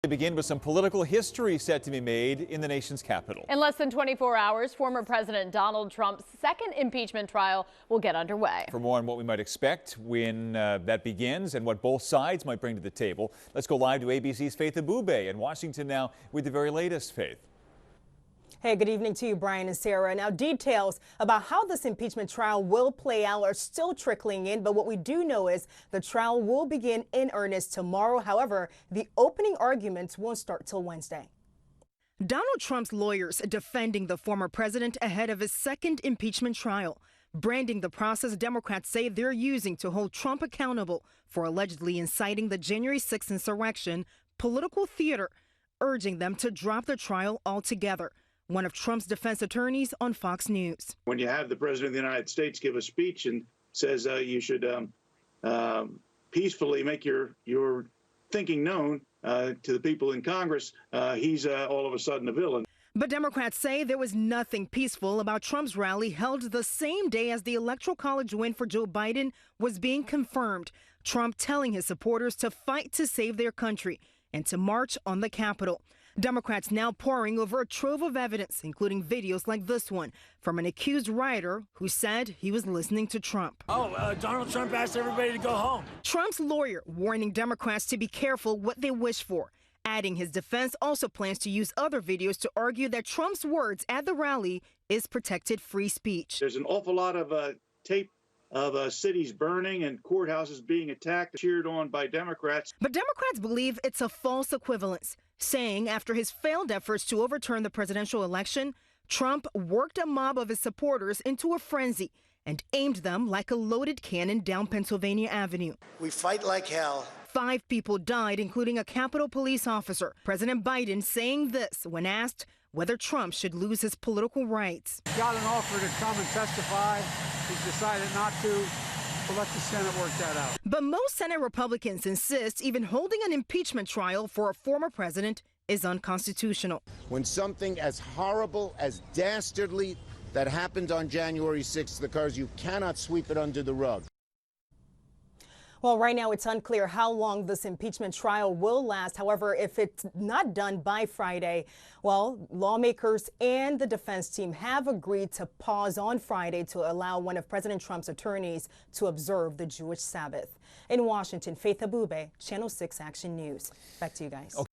To begin with some political history set to be made in the nation's capital. In less than 24 hours, former President Donald Trump's second impeachment trial will get underway. For more on what we might expect when that begins and what both sides might bring to the table, let's go live to ABC's Faith Abubey in Washington now with the very latest. Faith. Hey, good evening to you, Brian and Sarah. Now, details about how this impeachment trial will play out are still trickling in, but what we do know is the trial will begin in earnest tomorrow. However, the opening arguments won't start till Wednesday. Donald Trump's lawyers defending the former president ahead of his second impeachment trial, branding the process Democrats say they're using to hold Trump accountable for allegedly inciting the January 6th insurrection, political theater, urging them to drop the trial altogether. One of Trump's defense attorneys on Fox News. When you have the president of the United States give a speech and says you should peacefully make your thinking known to the people in Congress, he's all of a sudden a villain. But Democrats say there was nothing peaceful about Trump's rally held the same day as the Electoral College win for Joe Biden was being confirmed. Trump telling his supporters to fight to save their country and to march on the Capitol. Democrats now poring over a trove of evidence, including videos like this one from an accused rioter who said he was listening to Trump. Donald Trump asked everybody to go home. Trump's lawyer warning Democrats to be careful what they wish for, adding his defense also plans to use other videos to argue that Trump's words at the rally is protected free speech. There's an awful lot of tape of cities burning and courthouses being attacked, cheered on by Democrats. But Democrats believe it's a false equivalence, saying after his failed efforts to overturn the presidential election, Trump worked a mob of his supporters into a frenzy and aimed them like a loaded cannon down Pennsylvania Avenue. We fight like hell. 5 people died, including a Capitol Police officer. President Biden saying this when asked whether Trump should lose his political rights. Got an offer to come and testify. He's decided not to. We'll let the Senate work that out. But most Senate Republicans insist even holding an impeachment trial for a former president is unconstitutional. When something as horrible, as dastardly that happened on January 6th occurs, you cannot sweep it under the rug. Well, right now it's unclear how long this impeachment trial will last. However, if it's not done by Friday, well, lawmakers and the defense team have agreed to pause on Friday to allow one of President Trump's attorneys to observe the Jewish Sabbath. In Washington, Faith Abubey, Channel 6 Action News. Back to you guys. Okay.